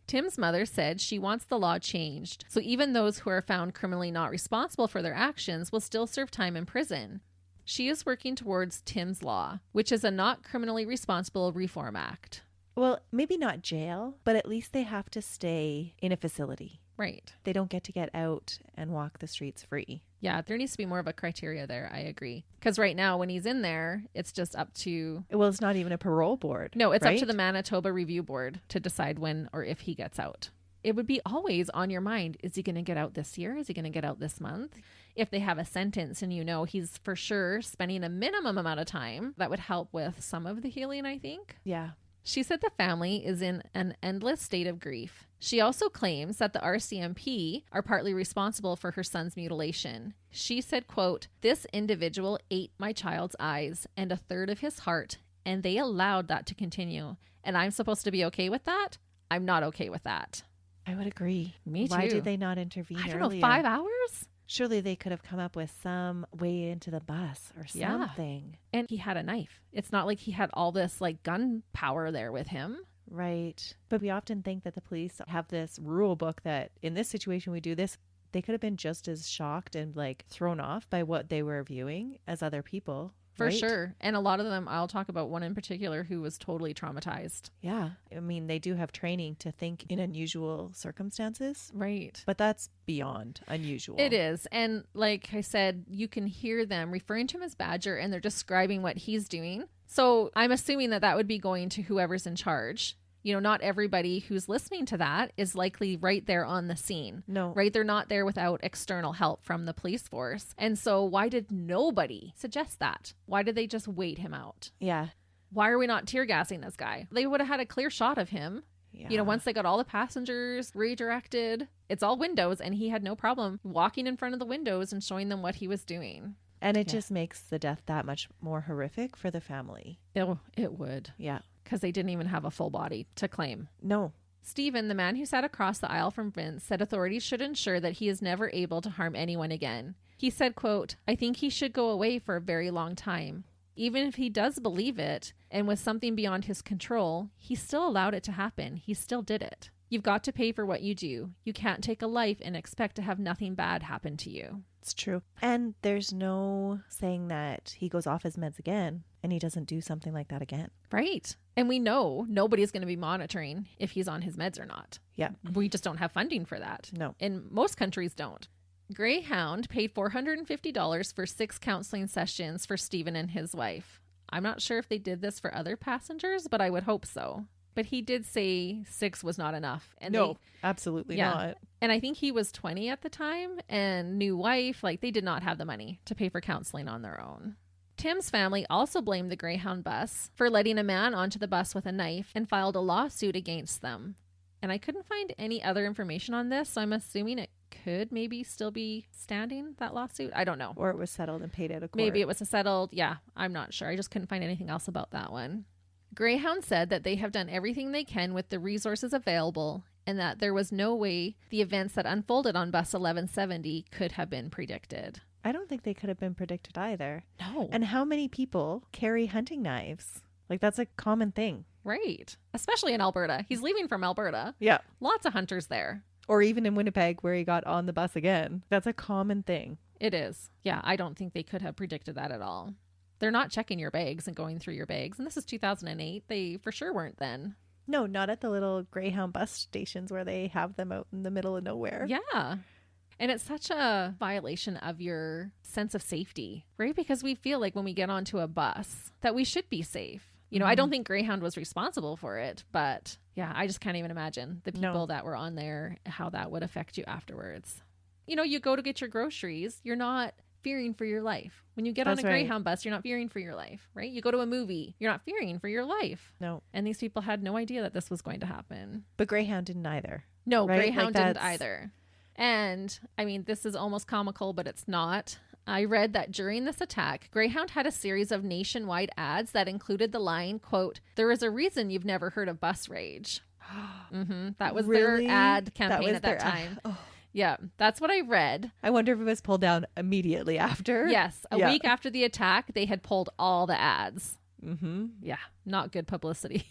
Tim's mother said she wants the law changed, so even those who are found criminally not responsible for their actions will still serve time in prison. She is working towards Tim's Law, which is a not criminally responsible reform act. Well, maybe not jail, but at least they have to stay in a facility. Right. They don't get out and walk the streets free. Yeah, there needs to be more of a criteria there. I agree. Because right now, when he's in there, it's just up to... Well, it's not even a parole board. No, it's right? up to the Manitoba Review Board to decide when or if he gets out. It would be always on your mind. Is he going to get out this year? Is he going to get out this month? If they have a sentence and you know he's for sure spending a minimum amount of time, that would help with some of the healing, I think. Yeah. She said the family is in an endless state of grief. She also claims that the RCMP are partly responsible for her son's mutilation. She said, quote, "This individual ate my child's eyes and a third of his heart, and they allowed that to continue. And I'm supposed to be okay with that? I'm not okay with that." I would agree. Me too. Why did they not intervene I don't earlier? know, 5 hours? Surely they could have come up with some way into the bus or something. And he had a knife. It's not like he had all this like gun power there with him. Right. But we often think that the police have this rule book that in this situation we do this. They could have been just as shocked and like thrown off by what they were viewing as other people. For right? sure. And a lot of them, I'll talk about one in particular who was totally traumatized. Yeah. I mean, they do have training to think in unusual circumstances. Right. But that's beyond unusual. It is. And like I said, you can hear them referring to him as Badger and they're describing what he's doing. So I'm assuming that that would be going to whoever's in charge. You know, not everybody who's listening to that is likely right there on the scene. No. Right? They're not there without external help from the police force. And so why did nobody suggest that? Why did they just wait him out? Yeah. Why are we not tear gassing this guy? They would have had a clear shot of him. Yeah. You know, once they got all the passengers redirected, it's all windows and he had no problem walking in front of the windows and showing them what he was doing. And it just makes the death that much more horrific for the family. It would. Yeah. Because they didn't even have a full body to claim. No. Stephen, the man who sat across the aisle from Vince, said authorities should ensure that he is never able to harm anyone again. He said, quote, "I think he should go away for a very long time. Even if he does believe it and was something beyond his control, he still allowed it to happen. He still did it. You've got to pay for what you do. You can't take a life and expect to have nothing bad happen to you. It's true. And there's no saying that he goes off his meds again and he doesn't do something like that again. Right. And we know nobody's going to be monitoring if he's on his meds or not. Yeah. We just don't have funding for that. No. And most countries don't. Greyhound paid $450 for 6 counseling sessions for Stephen and his wife. I'm not sure if they did this for other passengers, but I would hope so. But he did say 6 was not enough. And no, absolutely not. And I think he was 20 at the time, and new wife, like they did not have the money to pay for counseling on their own. Tim's family also blamed the Greyhound bus for letting a man onto the bus with a knife and filed a lawsuit against them. And I couldn't find any other information on this, so I'm assuming it could maybe still be standing, that lawsuit. I don't know. Or it was settled and paid out of court. Maybe it was settled. Yeah, I'm not sure. I just couldn't find anything else about that one. Greyhound said that they have done everything they can with the resources available and that there was no way the events that unfolded on bus 1170 could have been predicted. I don't think they could have been predicted either. No. And how many people carry hunting knives? Like, that's a common thing. Right. Especially in Alberta. He's leaving from Alberta. Yeah. Lots of hunters there. Or even in Winnipeg where he got on the bus again. That's a common thing. It is. Yeah, I don't think they could have predicted that at all. They're not checking your bags and going through your bags. And this is 2008. They for sure weren't then. No, not at the little Greyhound bus stations where they have them out in the middle of nowhere. Yeah. And it's such a violation of your sense of safety, right? Because we feel like when we get onto a bus that we should be safe. You know, I don't think Greyhound was responsible for it, but yeah, I just can't even imagine the people that were on there, how that would affect you afterwards. You know, you go to get your groceries, you're not fearing for your life. When you get on a Greyhound bus, you're not fearing for your life, right? You go to a movie, you're not fearing for your life. No. And these people had no idea that this was going to happen. But Greyhound didn't either. No, right? Greyhound didn't either. And I mean, this is almost comical, but it's not. I read that during this attack, Greyhound had a series of nationwide ads that included the line, quote, "There is a reason you've never heard of bus rage." That was Really? their ad campaign at that their time. Oh. Yeah, that's what I read. I wonder if it was pulled down immediately after. Yes, a week after the attack, they had pulled all the ads. Mm-hmm. Yeah, not good publicity.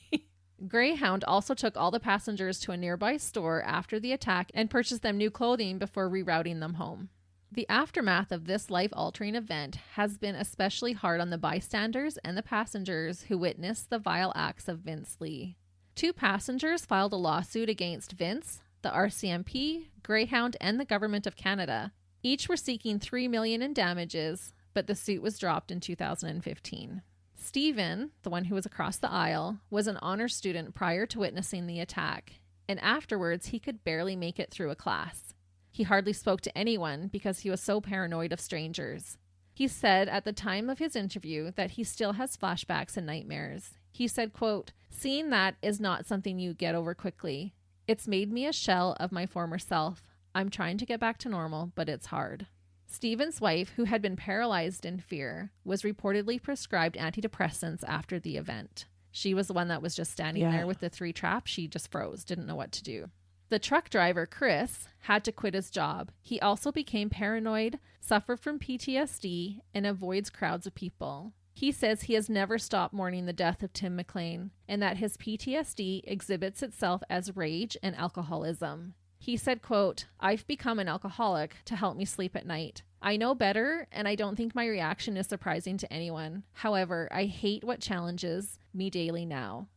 Greyhound also took all the passengers to a nearby store after the attack and purchased them new clothing before rerouting them home. The aftermath of this life-altering event has been especially hard on the bystanders and the passengers who witnessed the vile acts of Vince Li. 2 passengers filed a lawsuit against Vince, the RCMP, Greyhound, and the Government of Canada. Each were seeking $3 million in damages, but the suit was dropped in 2015. Stephen, the one who was across the aisle, was an honor student prior to witnessing the attack, and afterwards he could barely make it through a class. He hardly spoke to anyone because he was so paranoid of strangers. He said at the time of his interview that he still has flashbacks and nightmares. He said, quote, "Seeing that is not something you get over quickly. It's made me a shell of my former self. I'm trying to get back to normal, but it's hard." Stephen's wife, who had been paralyzed in fear, was reportedly prescribed antidepressants after the event. She was the one that was just standing there with the 3 traps. She just froze, didn't know what to do. The truck driver, Chris, had to quit his job. He also became paranoid, suffered from PTSD, and avoids crowds of people. He says he has never stopped mourning the death of Tim McLean and that his PTSD exhibits itself as rage and alcoholism. He said, quote, "I've become an alcoholic to help me sleep at night. I know better, and I don't think my reaction is surprising to anyone. However, I hate what challenges me daily now."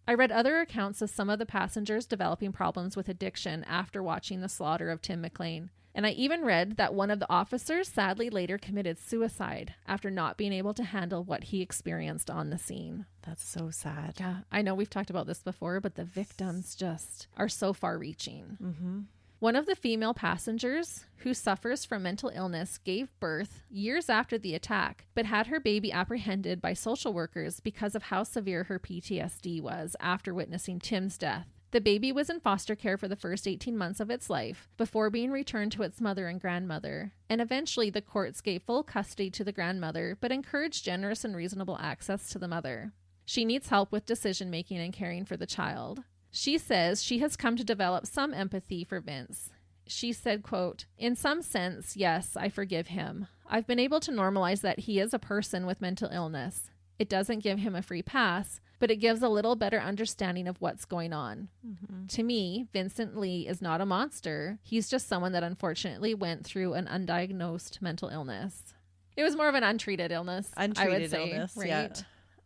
I read other accounts of some of the passengers developing problems with addiction after watching the slaughter of Tim McLean. And I even read that one of the officers sadly later committed suicide after not being able to handle what he experienced on the scene. That's so sad. Yeah, I know we've talked about this before, but the victims just are so far-reaching. Mm-hmm. One of the female passengers who suffers from mental illness gave birth years after the attack, but had her baby apprehended by social workers because of how severe her PTSD was after witnessing Tim's death. The baby was in foster care for the first 18 months of its life before being returned to its mother and grandmother, and eventually the courts gave full custody to the grandmother but encouraged generous and reasonable access to the mother. She needs help with decision-making and caring for the child. She says she has come to develop some empathy for Vince. She said, quote, "In some sense, yes, I forgive him. I've been able to normalize that he is a person with mental illness. It doesn't give him a free pass, but it gives a little better understanding of what's going on. Mm-hmm. To me, Vincent Li is not a monster. He's just someone that unfortunately went through an undiagnosed mental illness. It was more of an untreated illness, I would say, illness, right? yeah.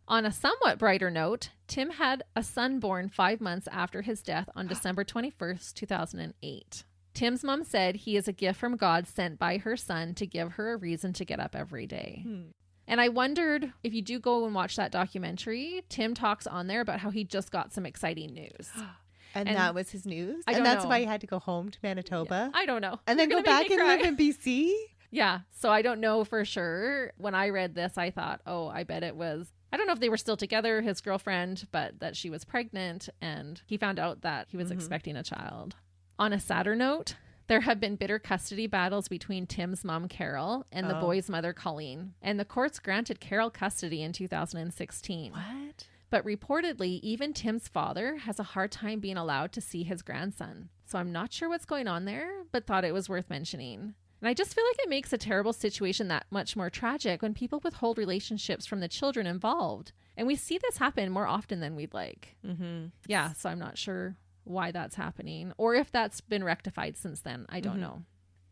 On a somewhat brighter note, Tim had a son born 5 months after his death on December 21st, 2008. Tim's mom said he is a gift from God sent by her son to give her a reason to get up every day. And I wondered, if you do go and watch that documentary, Tim talks on there about how he just got some exciting news. And that was his news? And that's why he had to go home to Manitoba? Yeah, I don't know. And then go back and live in BC? Yeah. So I don't know for sure. When I read this, I thought, oh, I bet it was, I don't know if they were still together, his girlfriend, but that she was pregnant and he found out that he was expecting a child. On a sadder note, there have been bitter custody battles between Tim's mom, Carol, and the boy's mother, Colleen. And the courts granted Carol custody in 2016. What? But reportedly, even Tim's father has a hard time being allowed to see his grandson. So I'm not sure what's going on there, but thought it was worth mentioning. And I just feel like it makes a terrible situation that much more tragic when people withhold relationships from the children involved. And we see this happen more often than we'd like. Mm-hmm. Yeah, so I'm not sure why that's happening or if that's been rectified since then. I don't know.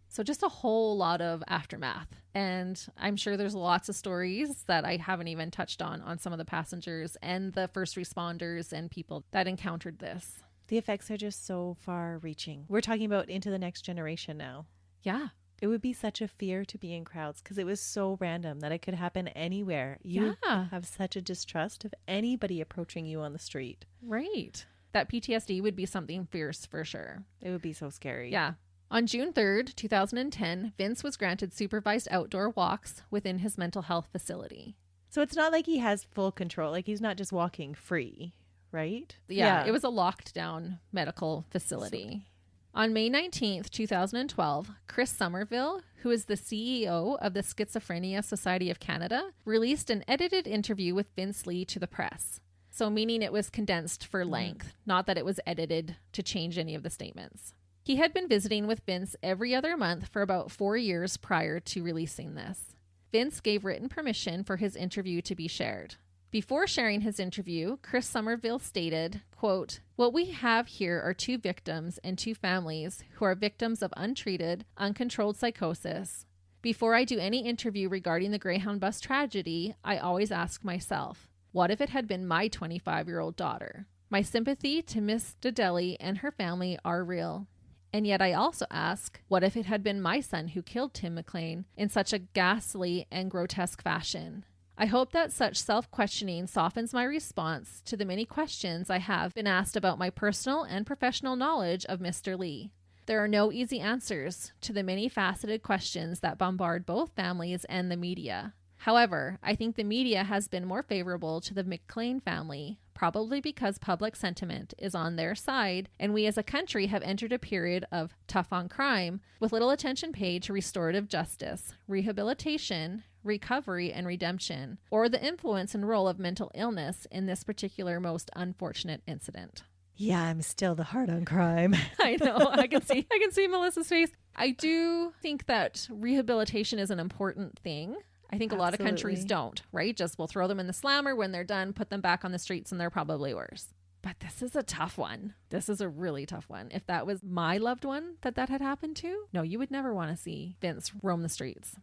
So just a whole lot of aftermath. And I'm sure there's lots of stories that I haven't even touched on some of the passengers and the first responders and people that encountered this. The effects are just so far reaching. We're talking about into the next generation now. Yeah. It would be such a fear to be in crowds because it was so random that it could happen anywhere. You have such a distrust of anybody approaching you on the street. Right. That PTSD would be something fierce for sure. It would be so scary. Yeah. On June 3rd, 2010, Vince was granted supervised outdoor walks within his mental health facility. So it's not like he has full control. Like he's not just walking free, right? Yeah. It was a locked down medical facility. On May 19th, 2012, Chris Somerville, who is the CEO of the Schizophrenia Society of Canada, released an edited interview with Vince Li to the press. So meaning it was condensed for length, not that it was edited to change any of the statements. He had been visiting with Vince every other month for about 4 years prior to releasing this. Vince gave written permission for his interview to be shared. Before sharing his interview, Chris Somerville stated, quote, "What we have here are 2 victims and 2 families who are victims of untreated, uncontrolled psychosis. Before I do any interview regarding the Greyhound bus tragedy, I always ask myself, what if it had been my 25-year-old daughter? My sympathy to Miss Dedeli and her family are real. And yet I also ask, what if it had been my son who killed Tim McLean in such a ghastly and grotesque fashion? I hope that such self-questioning softens my response to the many questions I have been asked about my personal and professional knowledge of Mr. Li. There are no easy answers to the many faceted questions that bombard both families and the media. However, I think the media has been more favorable to the McLean family, probably because public sentiment is on their side, and we as a country have entered a period of tough on crime, with little attention paid to restorative justice, rehabilitation, recovery, and redemption, or the influence and role of mental illness in this particular most unfortunate incident." Yeah, I'm still the hard on crime. I know. I can see Melissa's face. I do think that rehabilitation is an important thing. I think a lot of countries don't, right? Just we'll throw them in the slammer when they're done, put them back on the streets, and they're probably worse. But this is a tough one. This is a really tough one. If that was my loved one that had happened to, no, you would never want to see Vince roam the streets.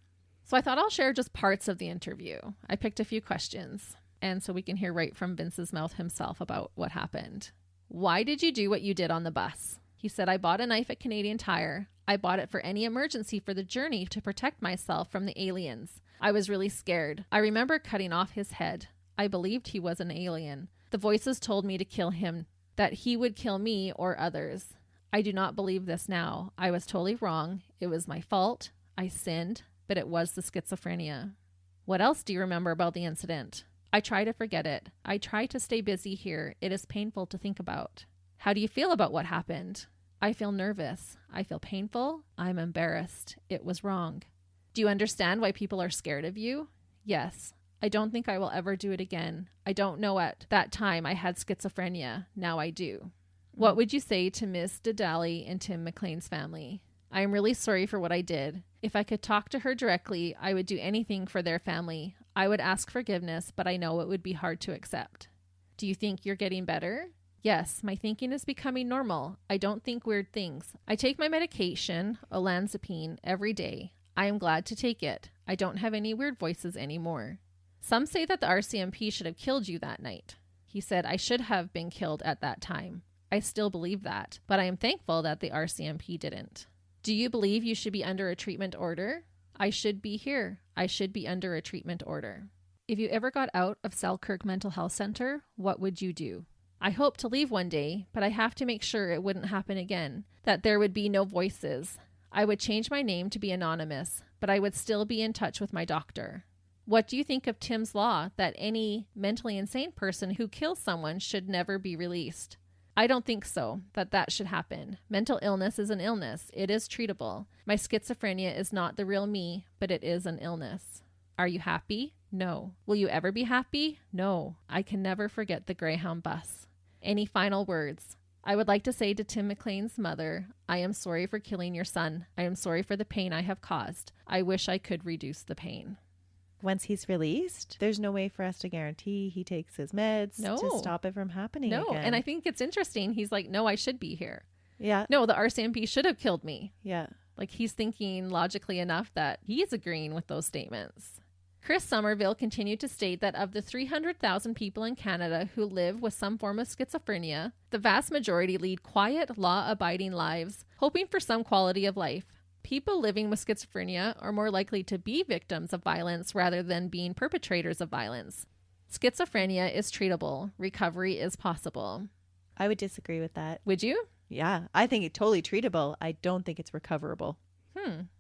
So I thought I'll share just parts of the interview. I picked a few questions, and so we can hear right from Vince's mouth himself about what happened. Why did you do what you did on the bus? He said, I bought a knife at Canadian Tire. I bought it for any emergency for the journey to protect myself from the aliens. I was really scared. I remember cutting off his head. I believed he was an alien. The voices told me to kill him, that he would kill me or others. I do not believe this now. I was totally wrong. It was my fault. I sinned, but it was the schizophrenia. What else do you remember about the incident? I try to forget it. I try to stay busy here. It is painful to think about. How do you feel about what happened? I feel nervous. I feel painful. I'm embarrassed. It was wrong. Do you understand why people are scared of you? Yes. I don't think I will ever do it again. I don't know at that time I had schizophrenia. Now I do. What would you say to Miss Dedeli and Tim McLean's family? I am really sorry for what I did. If I could talk to her directly, I would do anything for their family. I would ask forgiveness, but I know it would be hard to accept. Do you think you're getting better? Yes, my thinking is becoming normal. I don't think weird things. I take my medication, olanzapine, every day. I am glad to take it. I don't have any weird voices anymore. Some say that the RCMP should have killed you that night. He said, I should have been killed at that time. I still believe that, but I am thankful that the RCMP didn't. Do you believe you should be under a treatment order? I should be here. I should be under a treatment order. If you ever got out of Selkirk Mental Health Center, what would you do? I hope to leave one day, but I have to make sure it wouldn't happen again, that there would be no voices. I would change my name to be anonymous, but I would still be in touch with my doctor. What do you think of Tim's law that any mentally insane person who kills someone should never be released? I don't think so, that should happen. Mental illness is an illness. It is treatable. My schizophrenia is not the real me, but it is an illness. Are you happy? No. Will you ever be happy? No. I can never forget the Greyhound bus. Any final words? I would like to say to Tim McLean's mother, I am sorry for killing your son. I am sorry for the pain I have caused. I wish I could reduce the pain. Once he's released, there's no way for us to guarantee he takes his meds to stop it from happening again. And I think it's interesting. He's like, no, I should be here. Yeah. No, the RCMP should have killed me. Yeah. Like he's thinking logically enough that he's agreeing with those statements. Chris Somerville continued to state that of the 300,000 people in Canada who live with some form of schizophrenia, the vast majority lead quiet, law-abiding lives, hoping for some quality of life. People living with schizophrenia are more likely to be victims of violence rather than being perpetrators of violence. Schizophrenia is treatable. Recovery is possible. I would disagree with that. Would you? Yeah, I think it's totally treatable. I don't think it's recoverable.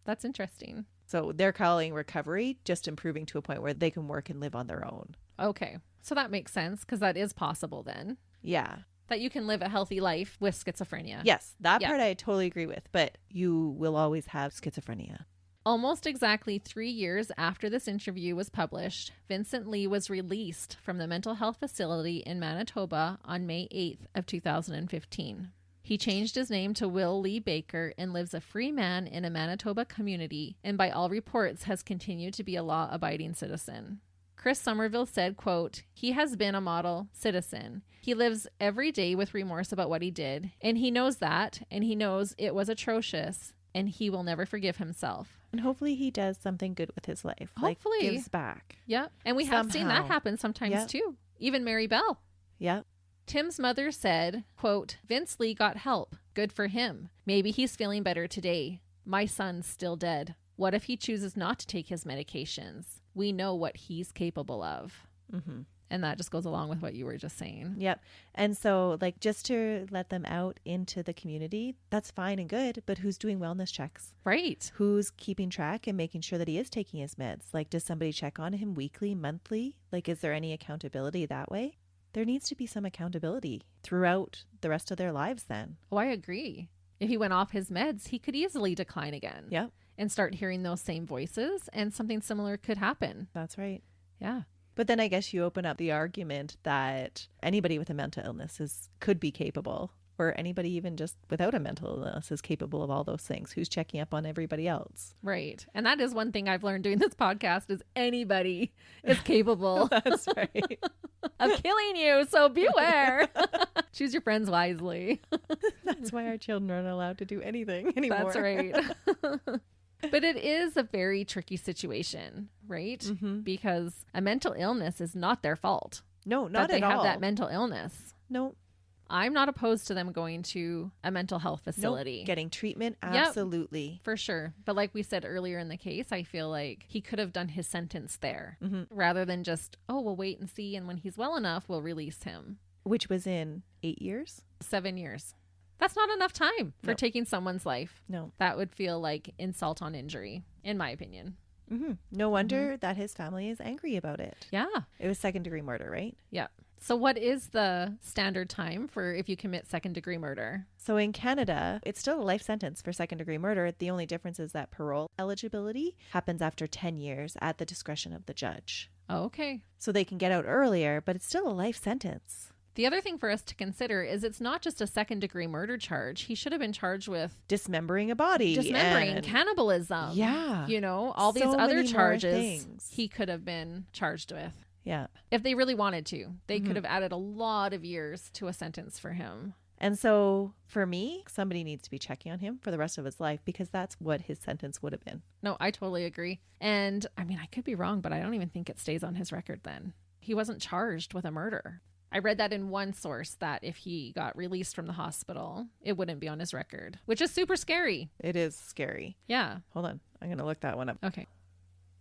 That's interesting. So they're calling recovery just improving to a point where they can work and live on their own. Okay. So that makes sense because that is possible then. Yeah. That you can live a healthy life with schizophrenia. Yes, that part I totally agree with, but you will always have schizophrenia. Almost exactly 3 years after this interview was published, Vincent Li was released from the mental health facility in Manitoba on May 8th of 2015. He changed his name to Will Lee Baker and lives a free man in a Manitoba community, and by all reports has continued to be a law-abiding citizen. Chris Somerville said, quote, he has been a model citizen. He lives every day with remorse about what he did, and he knows that, and he knows it was atrocious, and he will never forgive himself. And hopefully he does something good with his life. Hopefully. Like gives back. Yeah. And we have seen that happen sometimes too. Even Mary Bell. Yeah. Tim's mother said, quote, Vince Lee got help. Good for him. Maybe he's feeling better today. My son's still dead. What if he chooses not to take his medications? We know what he's capable of. Mm-hmm. And that just goes along with what you were just saying. Yep. And so like just to let them out into the community, that's fine and good. But who's doing wellness checks? Right. Who's keeping track and making sure that he is taking his meds? Like, does somebody check on him weekly, monthly? Like, is there any accountability that way? There needs to be some accountability throughout the rest of their lives then. Oh, I agree. If he went off his meds, he could easily decline again. Yep. And start hearing those same voices, and something similar could happen. That's right. Yeah. But then I guess you open up the argument that anybody with a mental illness could be capable, or anybody even just without a mental illness is capable of all those things. Who's checking up on everybody else? Right. And that is one thing I've learned doing this podcast is anybody is capable. That's right. Of killing you. So beware. Choose your friends wisely. That's why our children aren't allowed to do anything anymore. That's right. But it is a very tricky situation, right? Mm-hmm. Because a mental illness is not their fault. No, not at all. They have that mental illness. No. I'm not opposed to them going to a mental health facility. Nope. Getting treatment, absolutely. Yep, for sure. But like we said earlier in the case, I feel like he could have done his sentence there rather than just, we'll wait and see. And when he's well enough, we'll release him. Which was in 8 years? 7 years. That's not enough time for taking someone's life. No. That would feel like insult on injury, in my opinion. Mm-hmm. No wonder that his family is angry about it. Yeah. It was second-degree murder, right? Yeah. So what is the standard time for if you commit second-degree murder? So in Canada, it's still a life sentence for second-degree murder. The only difference is that parole eligibility happens after 10 years at the discretion of the judge. Oh, okay. So they can get out earlier, but it's still a life sentence The other thing for us to consider is it's not just a second-degree murder charge. He should have been charged with dismembering a body. Dismembering, cannibalism. Yeah. You know, all these other charges he could have been charged with. Yeah. If they really wanted to. They could have added a lot of years to a sentence for him. And so for me, somebody needs to be checking on him for the rest of his life because that's what his sentence would have been. No, I totally agree. And I mean, I could be wrong, but I don't even think it stays on his record then. He wasn't charged with a murder. I read that in one source that if he got released from the hospital, it wouldn't be on his record, which is super scary. It is scary. Yeah. Hold on. I'm going to look that one up. Okay.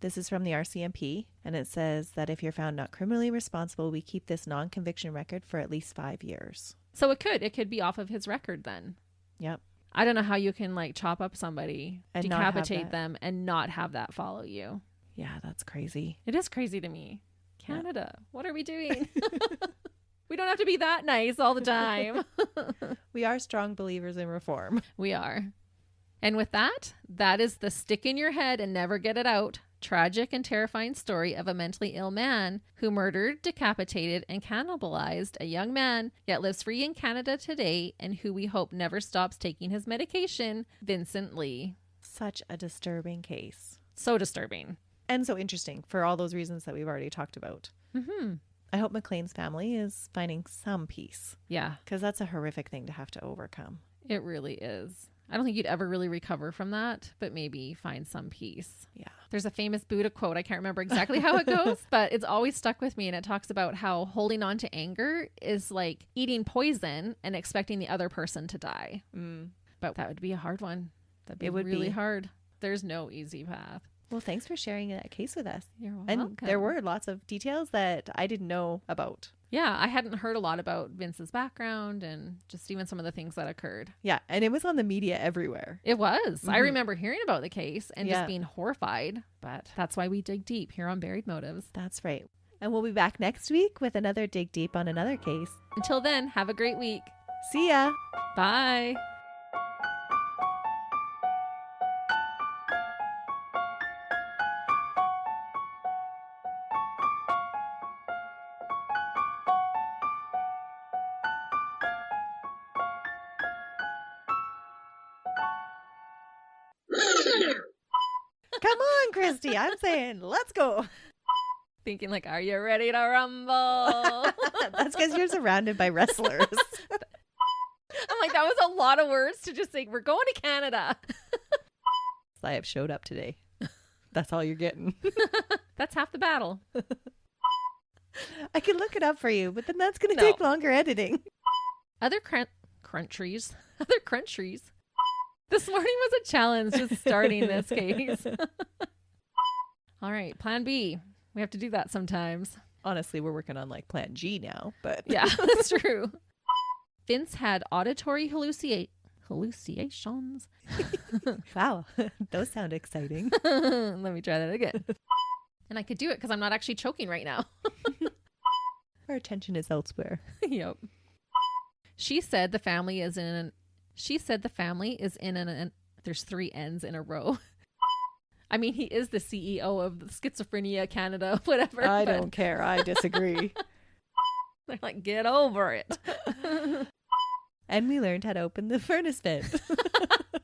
This is from the RCMP, and it says that if you're found not criminally responsible, we keep this non-conviction record for at least 5 years. So it could be off of his record then. Yep. I don't know how you can like chop up somebody, and decapitate them, and not have that follow you. Yeah, that's crazy. It is crazy to me. Canada, what are we doing? We don't have to be that nice all the time. We are strong believers in reform. We are. And with that, that is the stick in your head and never get it out. Tragic and terrifying story of a mentally ill man who murdered, decapitated, and cannibalized a young man, yet lives free in Canada today, and who we hope never stops taking his medication, Vincent Li. Such a disturbing case. So disturbing. And so interesting for all those reasons that we've already talked about. Mm-hmm. I hope McLean's family is finding some peace. Yeah. Because that's a horrific thing to have to overcome. It really is. I don't think you'd ever really recover from that, but maybe find some peace. Yeah. There's a famous Buddha quote. I can't remember exactly how it goes, but it's always stuck with me. And it talks about how holding on to anger is like eating poison and expecting the other person to die. But that would be a hard one. That'd be really hard. There's no easy path. Well, thanks for sharing that case with us. You're welcome. And there were lots of details that I didn't know about. Yeah, I hadn't heard a lot about Vince's background and just even some of the things that occurred. Yeah, and it was on the media everywhere. It was. I remember hearing about the case and just being horrified. But that's why we dig deep here on Buried Motives. That's right. And we'll be back next week with another dig deep on another case. Until then, have a great week. See ya. Bye. Come on, Christy. I'm saying, let's go. Thinking like, are you ready to rumble? That's because you're surrounded by wrestlers. I'm like, that was a lot of words to just say, we're going to Canada. I have showed up today. That's all you're getting. That's half the battle. I could look it up for you, but then that's going to take longer editing. Other countries. This morning was a challenge just starting this case. All right, plan B. We have to do that sometimes. Honestly, we're working on like plan G now, but yeah, that's true. Vince had auditory hallucinations. Wow, those sound exciting. Let me try that again. And I could do it because I'm not actually choking right now. Our attention is elsewhere. Yep. She said the family is in an there's 3 N's in a row. I mean, he is the CEO of Schizophrenia Canada, whatever. I don't care. I disagree. They're like, get over it. And we learned how to open the furnace vent.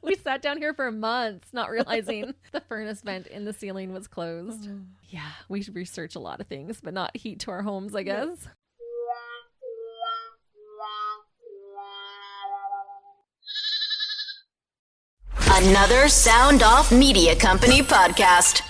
We sat down here for months, not realizing the furnace vent in the ceiling was closed. Yeah, we research a lot of things, but not heat to our homes, I guess. Another Sound Off Media Company podcast.